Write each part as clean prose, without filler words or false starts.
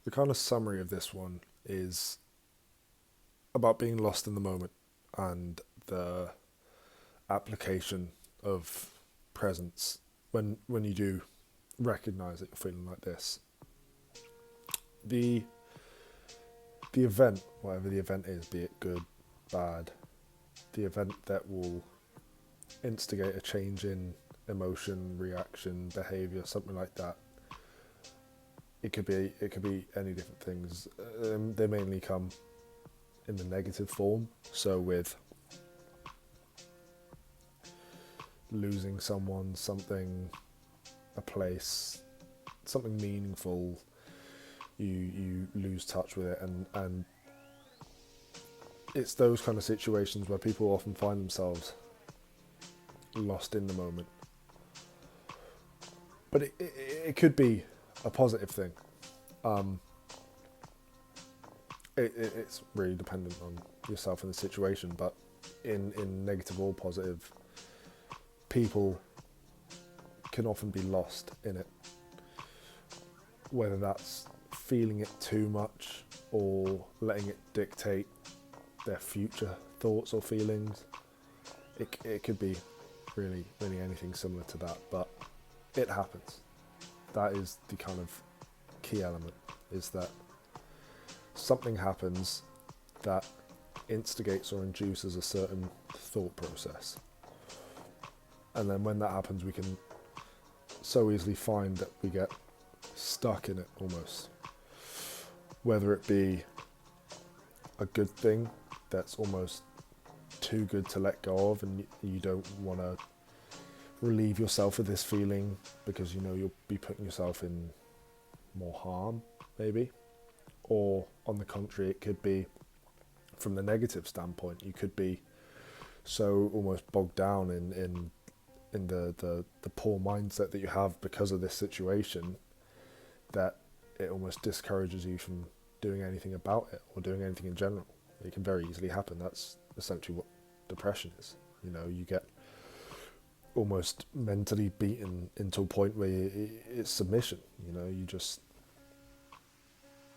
The kind of summary of this one is about being lost in the moment and the application of presence when you do recognize that you're feeling like this. The the event, whatever the event is, be it good, bad, the event that will instigate a change in emotion, reaction, behavior, something like that. It could be any different things. They mainly come in the negative form. So with losing someone, something, a place, something meaningful, you lose touch with it, and it's those kind of situations where people often find themselves lost in the moment. But it could be a positive thing. Um, it's really dependent on yourself and the situation, but in negative or positive, people can often be lost in it, whether that's feeling it too much or letting it dictate their future thoughts or feelings. It could be really anything similar to that, but it happens. That is the kind of key element, is that something happens that instigates or induces a certain thought process. And then when that happens, we can so easily find that we get stuck in it almost. Whether it be a good thing that's almost too good to let go of, and you don't want to relieve yourself of this feeling because you know you'll be putting yourself in more harm, maybe. Or on the contrary, it could be from the negative standpoint. You could be so almost bogged down in the poor mindset that you have because of this situation that it almost discourages you from doing anything about it or doing anything in general. It can very easily happen. That's essentially what depression is. You know, you get almost mentally beaten into a point where it's submission. You know, you just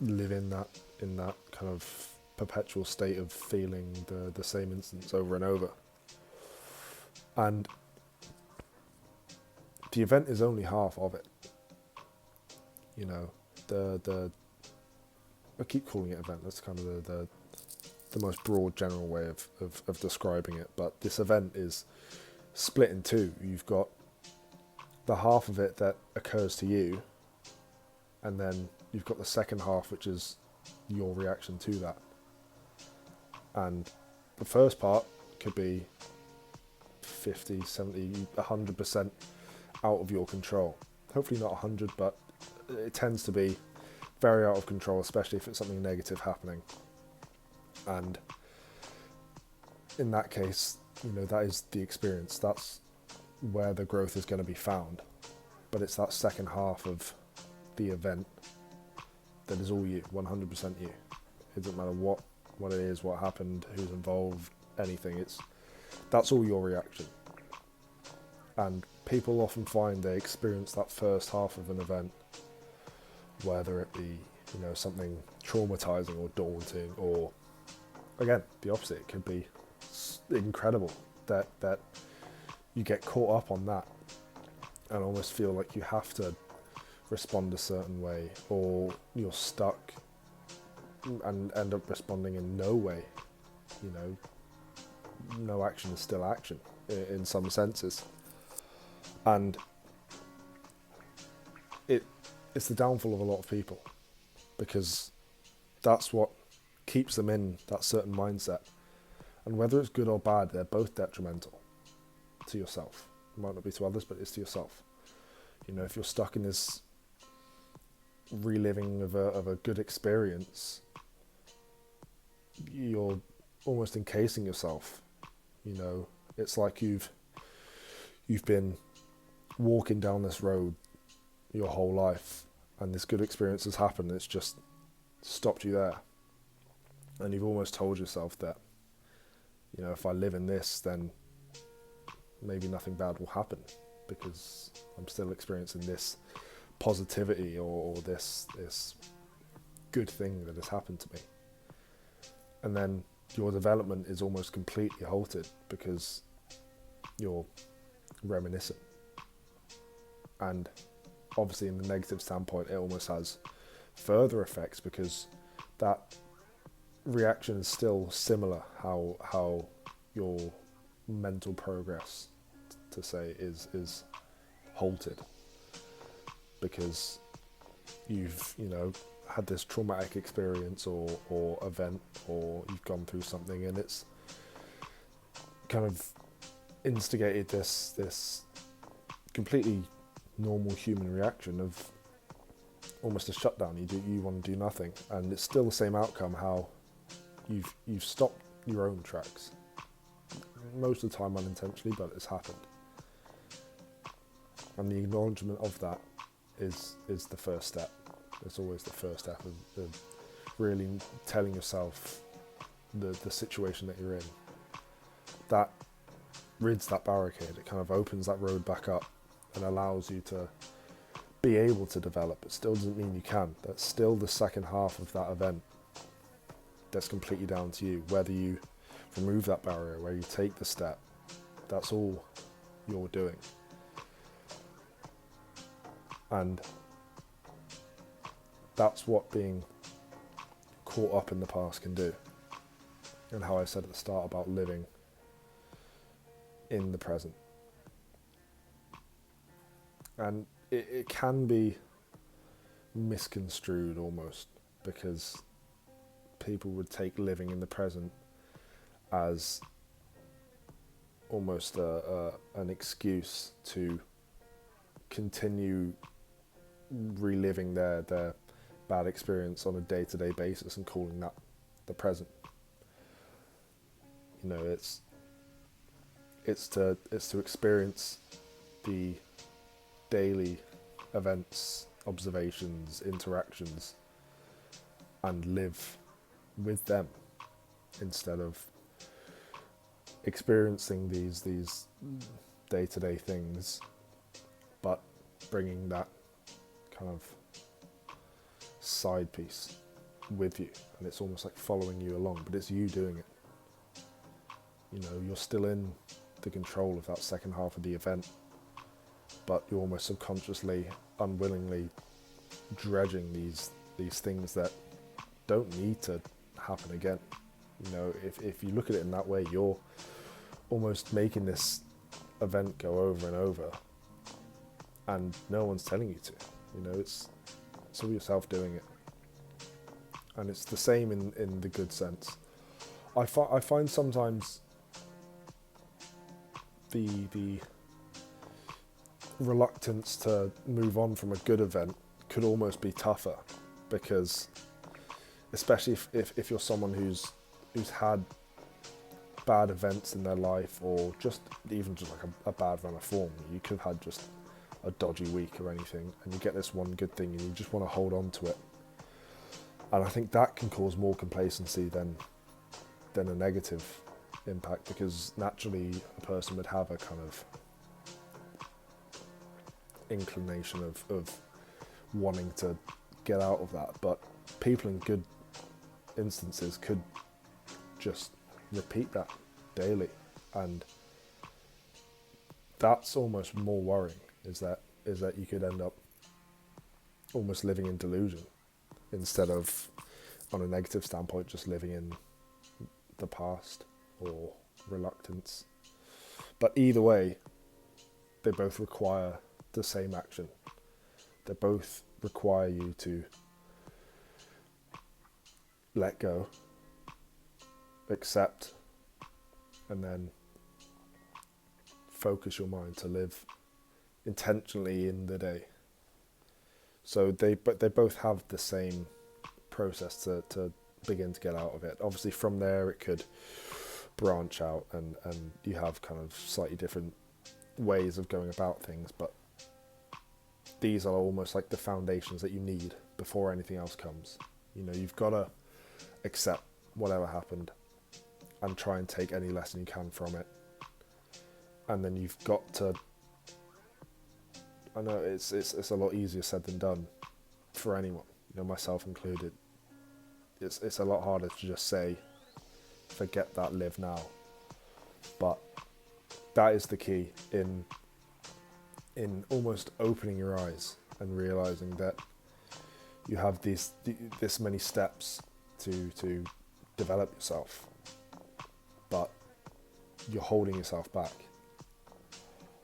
live in that kind of perpetual state of feeling the same instance over and over. And the event is only half of it. You know, the I keep calling it event. That's kind of the most broad, general way of describing it. But this event is split in two. You've got the half of it that occurs to you, and then you've got the second half, which is your reaction to that. And the first part could be 50, 70, 100% out of your control. Hopefully not 100, but it tends to be very out of control, especially if it's something negative happening. And in that case, you know, that is the experience. That's where the growth is going to be found. But it's that second half of the event that is all you, 100% you. It doesn't matter what it is, what happened, who's involved, anything. That's all your reaction. And people often find they experience that first half of an event, whether it be, you know, something traumatizing or daunting, or again, the opposite. It could be incredible that you get caught up on that and almost feel like you have to respond a certain way, or you're stuck and end up responding in no way. You know, no action is still action in some senses. And it's the downfall of a lot of people, because that's what keeps them in that certain mindset. And whether it's good or bad, they're both detrimental to yourself. It might not be to others, but it's to yourself. You know, if you're stuck in this reliving of a good experience, you're almost encasing yourself. You know, it's like you've been walking down this road your whole life, and this good experience has happened. It's just stopped you there, and you've almost told yourself that, you know, if I live in this, then maybe nothing bad will happen, because I'm still experiencing this positivity or this good thing that has happened to me. And then your development is almost completely halted because you're reminiscent. And obviously in the negative standpoint, it almost has further effects because that reaction is still similar, how your mental progress, to say, is halted because you've had this traumatic experience or event, or you've gone through something, and it's kind of instigated this completely normal human reaction of almost a shutdown. You want to do nothing, and it's still the same outcome. How you've stopped your own tracks, most of the time unintentionally, but it's happened. And the acknowledgement of that is the first step. It's always the first step of really telling yourself the situation that you're in. That rids that barricade. It kind of opens that road back up and allows you to be able to develop. It still doesn't mean you can. That's still the second half of that event. That's completely down to you. Whether you remove that barrier, where you take the step, that's all you're doing. And that's what being caught up in the past can do. And how I said at the start about living in the present. And it can be misconstrued almost, because people would take living in the present as almost an excuse to continue reliving their bad experience on a day-to-day basis and calling that the present. It's to experience the daily events, observations, interactions, and live with them instead of experiencing these day-to-day things, but bringing that kind of side piece with you, and it's almost like following you along, but it's you doing it. You're still in the control of that second half of the event, but you're almost subconsciously, unwillingly dredging these things that don't need to happen again. If you look at it in that way, you're almost making this event go over and over, and no one's telling you to. It's all yourself doing it. And it's the same in the good sense. I find sometimes the reluctance to move on from a good event could almost be tougher, because especially if you're someone who's had bad events in their life, or just like a bad run of form. You could have had just a dodgy week or anything, and you get this one good thing and you just want to hold on to it. And I think that can cause more complacency than a negative impact, because naturally a person would have a kind of inclination of wanting to get out of that. But people in good instances could just repeat that daily, and that's almost more worrying, is that you could end up almost living in delusion instead of, on a negative standpoint, just living in the past or reluctance. But either way, they both require the same action. They both require you to let go, accept, and then focus your mind to live intentionally in the day. So they both have the same process to begin to get out of it. Obviously from there it could branch out, and you have kind of slightly different ways of going about things, but these are almost like the foundations that you need before anything else comes. You've got to accept whatever happened and try and take any lesson you can from it. And then you've got to, I know it's a lot easier said than done for anyone, myself included. it's a lot harder to just say, forget that, live now. But that is the key in almost opening your eyes and realizing that you have this many steps to develop yourself, but you're holding yourself back.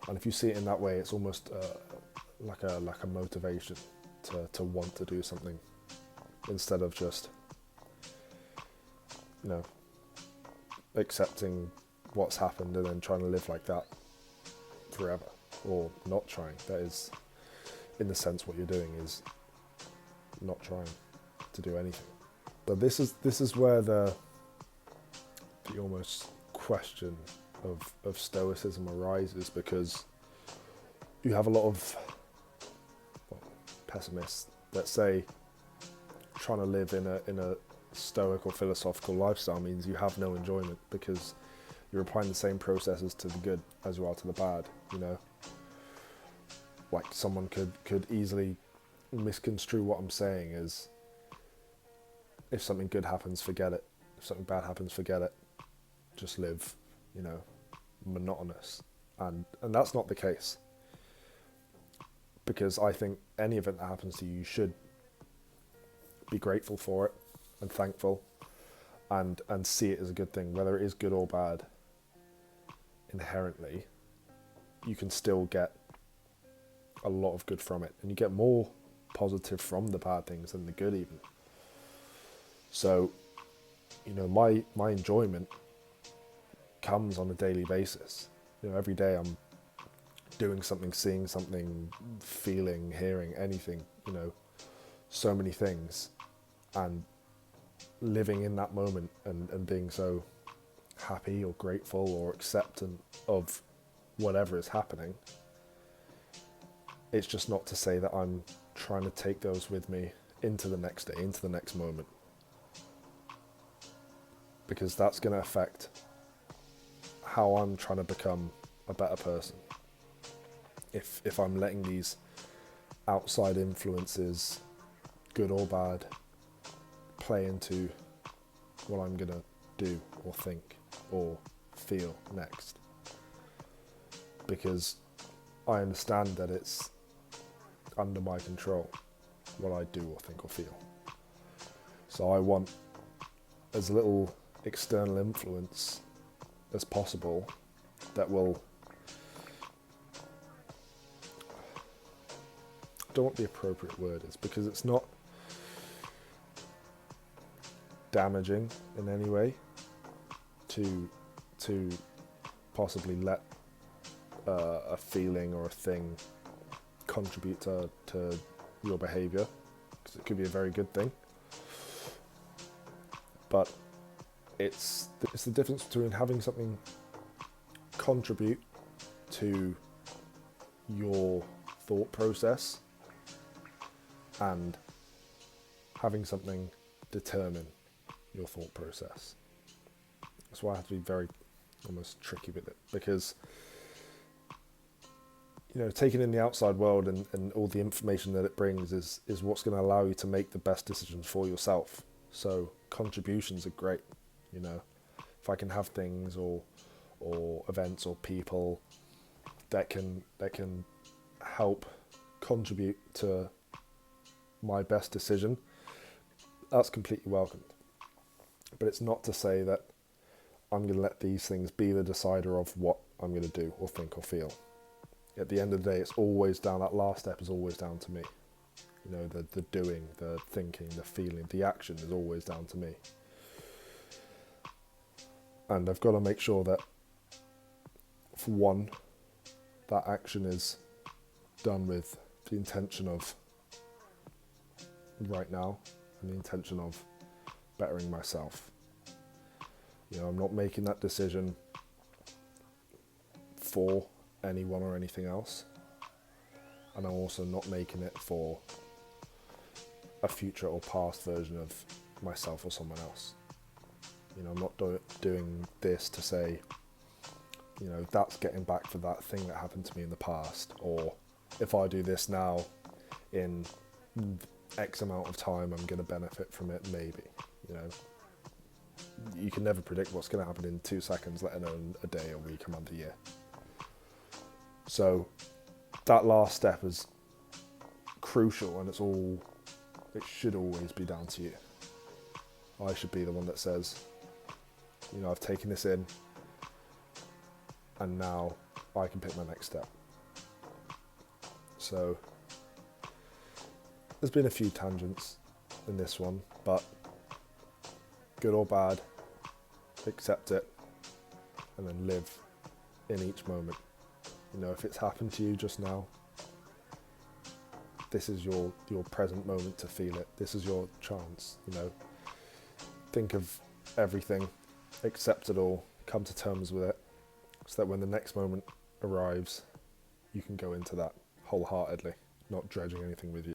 And if you see it in that way, it's almost like a motivation to want to do something, instead of just, you know, accepting what's happened and then trying to live like that forever, or not trying. That is, in the sense, what you're doing is not trying to do anything. But this is where the almost question of stoicism arises, because you have a lot of pessimists that say trying to live in a stoic or philosophical lifestyle means you have no enjoyment, because you're applying the same processes to the good as you are to the bad, you know. Like, someone could easily misconstrue what I'm saying as, if something good happens, forget it. If something bad happens, forget it. Just live, you know, monotonous. And that's not the case. Because I think any event that happens to you should be grateful for it and thankful, and see it as a good thing. Whether it is good or bad, inherently, you can still get a lot of good from it. And you get more positive from the bad things than the good even. So, you know, my enjoyment comes on a daily basis. You know, every day I'm doing something, seeing something, feeling, hearing, anything, you know, so many things, and living in that moment and being so happy or grateful or acceptant of whatever is happening. It's just not to say that I'm trying to take those with me into the next day, into the next moment, because that's going to affect how I'm trying to become a better person. If I'm letting these outside influences, good or bad, play into what I'm going to do or think or feel next. Because I understand that it's under my control what I do or think or feel. So I want as little external influence as possible that will, I don't know what the appropriate word is, because it's not damaging in any way to possibly let a feeling or a thing contribute to your behaviour, because it could be a very good thing. But it's the difference between having something contribute to your thought process and having something determine your thought process. That's why I have to be very almost tricky with it, because, you know, taking in the outside world and all the information that it brings is what's going to allow you to make the best decisions for yourself. So contributions are great, you know. If I can have things or events or people that can help contribute to my best decision, that's completely welcomed. But it's not to say that I'm going to let these things be the decider of what I'm going to do or think or feel. At the end of the day, it's always down, that last step is always down to me. You know, the doing, the thinking, the feeling, the action is always down to me. And I've got to make sure that, for one, that action is done with the intention of right now and the intention of bettering myself. You know, I'm not making that decision for anyone or anything else, and I'm also not making it for a future or past version of myself or someone else. You know, I'm not doing this to say, you know, that's getting back for that thing that happened to me in the past, or if I do this now, in X amount of time I'm going to benefit from it, maybe. You know, you can never predict what's going to happen in 2 seconds, let alone a day, a week, a month, a year. So that last step is crucial, and it should always be down to you. I should be the one that says, you know, I've taken this in, and now I can pick my next step. So there's been a few tangents in this one, but good or bad, accept it, and then live in each moment. You know, if it's happened to you just now, this is your present moment to feel it. This is your chance, you know. Think of everything, accept it all, come to terms with it, so that when the next moment arrives, you can go into that wholeheartedly, not dredging anything with you.